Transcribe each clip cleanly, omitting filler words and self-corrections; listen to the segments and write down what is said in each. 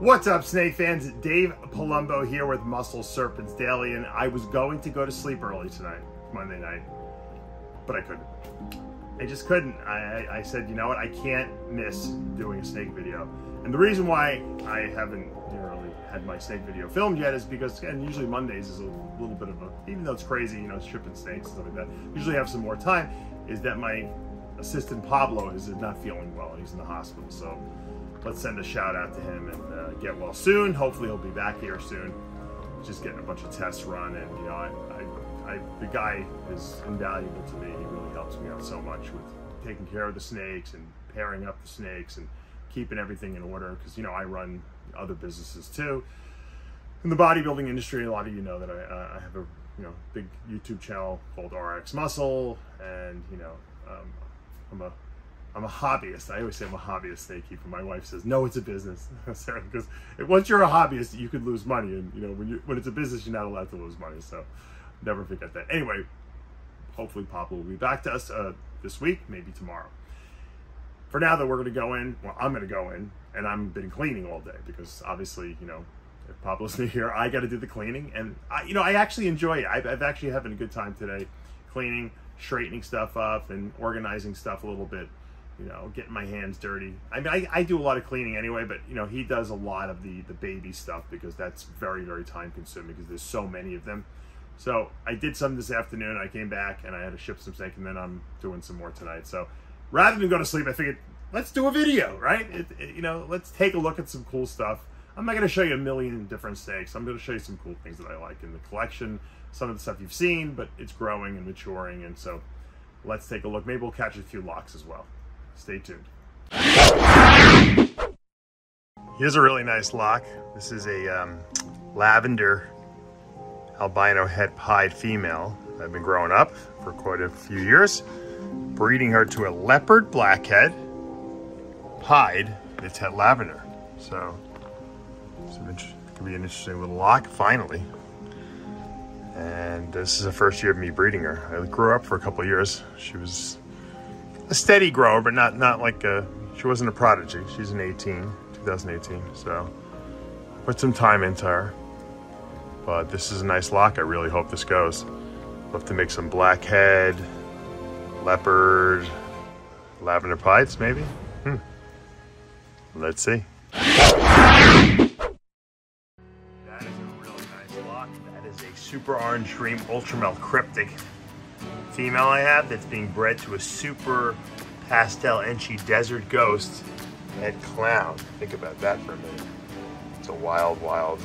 What's up, snake fans? Dave Palumbo here with Muscle Serpents Daily, and I was going to go to sleep early tonight, Monday night, but I couldn't. I just couldn't. I said, you know what? I can't miss doing a snake video. And the reason why I haven't really had my snake video filmed yet is because, again, usually Mondays is a little bit of a, even though it's crazy, you know, shipping snakes and stuff like that, usually have some more time, is that my assistant Pablo is not feeling well. He's in the hospital, so let's send a shout out to him and get well soon. Hopefully he'll be back here soon. Just getting a bunch of tests run, and you know, the guy is invaluable to me. He really helps me out so much with taking care of the snakes and pairing up the snakes and keeping everything in order. Because you know, I run other businesses too in the bodybuilding industry. A lot of you know that I have a big YouTube channel called RX Muscle, and you know, I'm a hobbyist. I always say I'm a hobbyist snake keeper. My wife says, no, it's a business. Because once you're a hobbyist, you could lose money. And you know, when it's a business, you're not allowed to lose money. So never forget that. Anyway, hopefully Papa will be back to us this week, maybe tomorrow. For now, though, we're going to go in. Well, I'm going to go in, and I've been cleaning all day because obviously, you know, if Papa's not here, I got to do the cleaning. And I actually enjoy it. I've actually having a good time today, cleaning, straightening stuff up, and organizing stuff a little bit. You know, getting my hands dirty. I mean, I do a lot of cleaning anyway, but you know, he does a lot of the baby stuff because that's very, very time consuming because there's so many of them. So I did some this afternoon. I came back and I had to ship some snake, and then I'm doing some more tonight. So rather than go to sleep, I figured let's do a video, right? You know, let's take a look at some cool stuff. I'm not going to show you a million different snakes. I'm going to show you some cool things that I like in the collection. Some of the stuff you've seen, but it's growing and maturing, and so let's take a look. Maybe we'll catch a few locks as well. Stay tuned. Here's a really nice lock. This is a Lavender Albino het pied female. I've been growing up for quite a few years, breeding her to a leopard blackhead pied. It's het Lavender. So it could be an interesting little lock, finally. And this is the first year of me breeding her. I grew up for a couple of years. She was a steady grower, but not like she wasn't a prodigy. She's an 2018, so put some time into her. But this is a nice lock. I really hope this goes. Love to make some blackhead, leopard, lavender pieds, maybe. Let's see. That is a really nice lock. That is a super orange dream ultramel cryptic female I have that's being bred to a super pastel enchy desert ghost het clown. Think about that for a minute. It's a wild, wild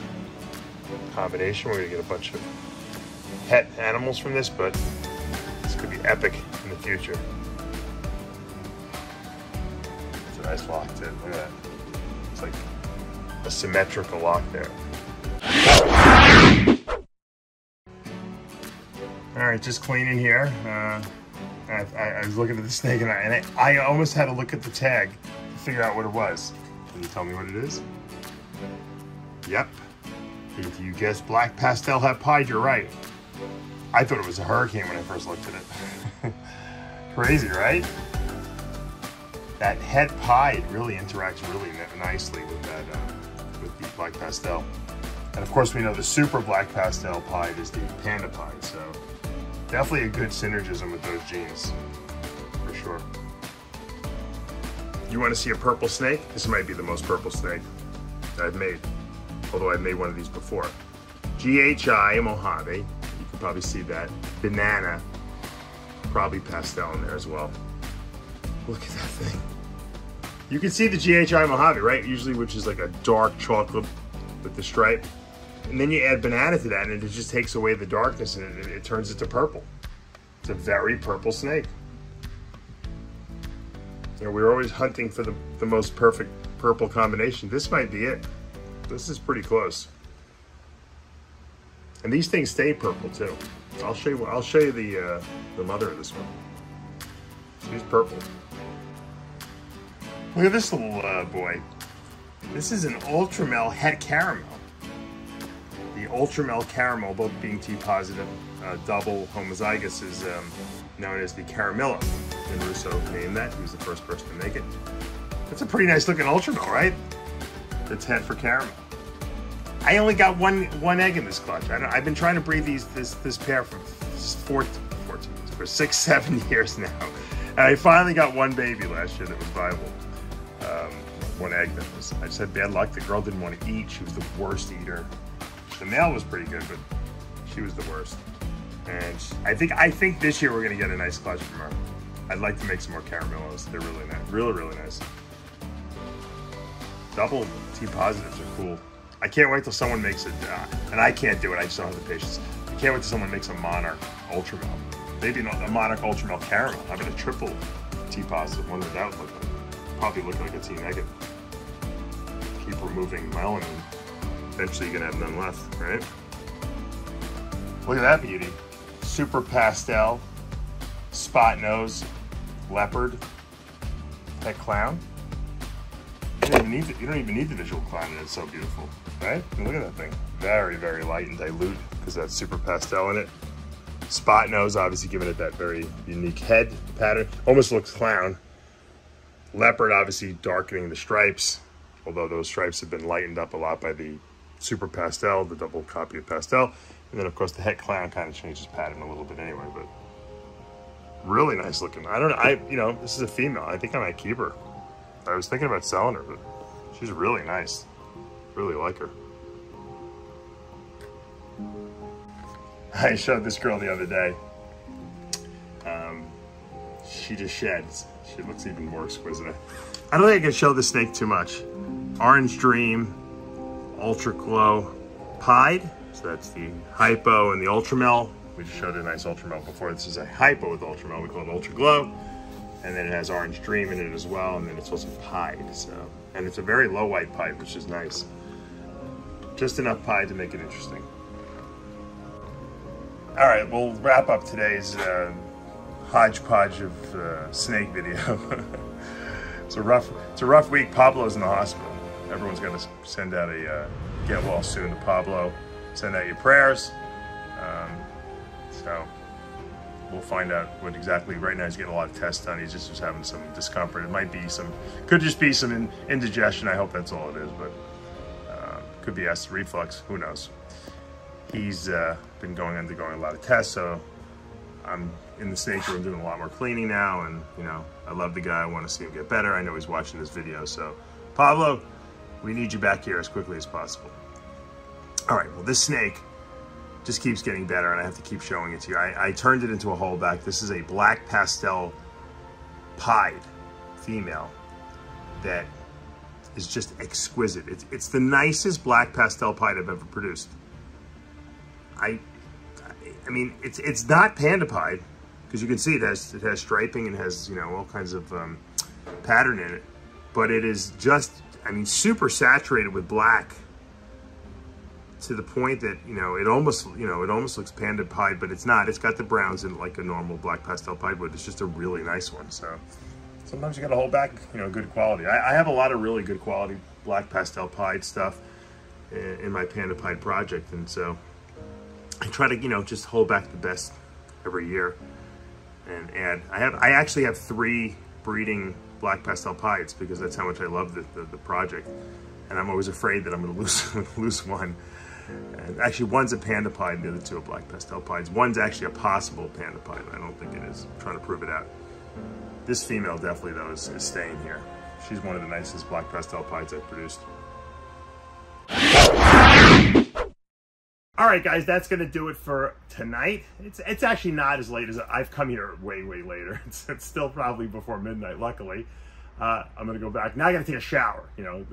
combination. We're gonna get a bunch of het animals from this, but this could be epic in the future. It's a nice lock too. Look at that. It's like a symmetrical lock there. All right, just cleaning here. I was looking at the snake, and I almost had to look at the tag to figure out what it was. Can you tell me what it is? Yep. If you guessed black pastel het pied, you're right. I thought it was a hurricane when I first looked at it. Crazy, right? That het pied really interacts really nicely with that with the black pastel. And of course, we know the super black pastel pied is the panda pied, so definitely a good synergism with those genes, for sure. You want to see a purple snake? This might be the most purple snake that I've made, although I've made one of these before. Ghi Mojave, you can probably see that. Banana, probably pastel in there as well. Look at that thing. You can see the Ghi Mojave, right? Usually, which is like a dark chocolate with the stripe. And then you add banana to that, and it just takes away the darkness, and it turns it to purple. It's a very purple snake. You know, we're always hunting for the most perfect purple combination. This might be it. This is pretty close. And these things stay purple too. I'll show you the mother of this one. She's purple. Look at this little boy. This is an ultramel het caramel. The ultramel caramel, both being T positive, double homozygous, is known as the Caramillo. And Russo named that. He was the first person to make it. That's a pretty nice looking ultramel, right? that's head for caramel. I only got one egg in this clutch. I've been trying to breed this pair for 6, 7 years now. And I finally got one baby last year that was viable. One egg that was, I just had bad luck. The girl didn't want to eat. She was the worst eater. The male was pretty good, but she was the worst. And I think this year we're gonna get a nice clutch from her. I'd like to make some more caramellos. They're really nice, really nice. Double T positives are cool. I can't wait till someone makes it, and I can't do it, I just don't have the patience. I can't wait till someone makes a Monarch Ultra Milk. Maybe not a Monarch Ultra Milk caramel. I mean a triple T positive one that would look like. Probably look like a T negative. Keep removing melanin. Eventually you're gonna have none left, right? Look at that beauty. Super pastel, spot nose, leopard, pet clown. You don't even need the visual clown, and it's so beautiful, right? And look at that thing. Very, very light and dilute because that's super pastel in it. Spot nose, obviously giving it that very unique head pattern. Almost looks clown. Leopard, obviously darkening the stripes, although those stripes have been lightened up a lot by the super pastel, the double copy of pastel. And then of course the het clown kind of changes pattern a little bit anyway, but really nice looking. You know, this is a female. I think I might keep her. I was thinking about selling her, but she's really nice. Really like her. I showed this girl the other day. She just sheds. She looks even more exquisite. I don't think I can show the snake too much. Orange Dream, Ultra Glow, Pied. So that's the hypo and the Ultramel. We just showed a nice Ultramel before. This is a hypo with Ultramel. We call it Ultra Glow. And then it has Orange Dream in it as well. And then it's also pied. So, and it's a very low white pied, which is nice. Just enough pied to make it interesting. All right, we'll wrap up today's hodgepodge of snake video. It's a rough week. Pablo's in the hospital. Everyone's got to send out a get well soon to Pablo. Send out your prayers. So we'll find out what exactly. Right now he's getting a lot of tests done. He's just having some discomfort. It might be could just be some indigestion. I hope that's all it is, but could be acid reflux. Who knows? He's been undergoing a lot of tests, so I'm in the snake room doing a lot more cleaning now, and you know, I love the guy. I want to see him get better. I know he's watching this video, so Pablo, we need you back here as quickly as possible. All right, well, this snake just keeps getting better, and I have to keep showing it to you. I turned it into a holdback. This is a black pastel pied female that is just exquisite. It's the nicest black pastel pied I've ever produced. I mean, it's not panda pied, because you can see it has striping and has, you know, all kinds of pattern in it, but it is just, I mean, super saturated with black to the point that, you know, it almost looks panda pied, but it's not. It's got the browns in it like a normal black pastel pied would. It's just a really nice one. So sometimes you got to hold back, you know, good quality. I have a lot of really good quality black pastel pied stuff in my panda pied project, and so I try to, you know, just hold back the best every year and add. I actually have 3 breeding black pastel pieds because that's how much I love the project, and I'm always afraid that I'm going to lose one. And actually, one's a panda pied, and the other 2 are black pastel pieds. One's actually a possible panda pied. I don't think it is. I'm trying to prove it out. This female definitely, though, is staying here. She's one of the nicest black pastel pieds I've produced. All right, guys, that's going to do it for tonight. It's actually not as late as I've come here way later. It's still probably before midnight, luckily. I'm going to go back. Now I got to take a shower, you know,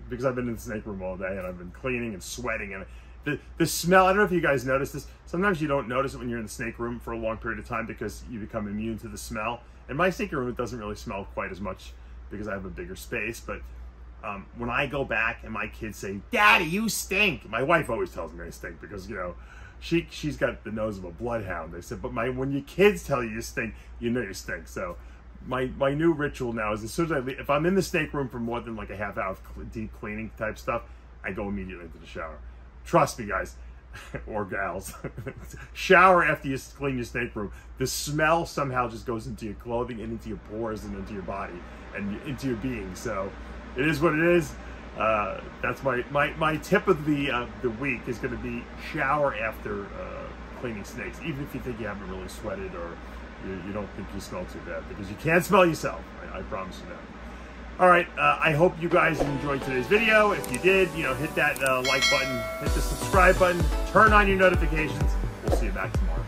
because I've been in the snake room all day and I've been cleaning and sweating. And the smell, I don't know if you guys notice this. Sometimes you don't notice it when you're in the snake room for a long period of time because you become immune to the smell. In my snake room, it doesn't really smell quite as much because I have a bigger space. But when I go back and my kids say, "Daddy, you stink," my wife always tells me I stink because, you know, she's got the nose of a bloodhound. They said, but when your kids tell you stink, you know you stink. So my new ritual now is as soon as I leave, if I'm in the snake room for more than like a half hour of deep cleaning type stuff, I go immediately into the shower. Trust me, guys, or gals. Shower after you clean your snake room. The smell somehow just goes into your clothing and into your pores and into your body and into your being. So it is what it is. That's my tip of the week is going to be shower after cleaning snakes, even if you think you haven't really sweated or you don't think you smell too bad, because you can't smell yourself. I promise you that. All right, I hope you guys enjoyed today's video. If you did, hit that like button, hit the subscribe button, turn on your notifications. We'll see you back tomorrow.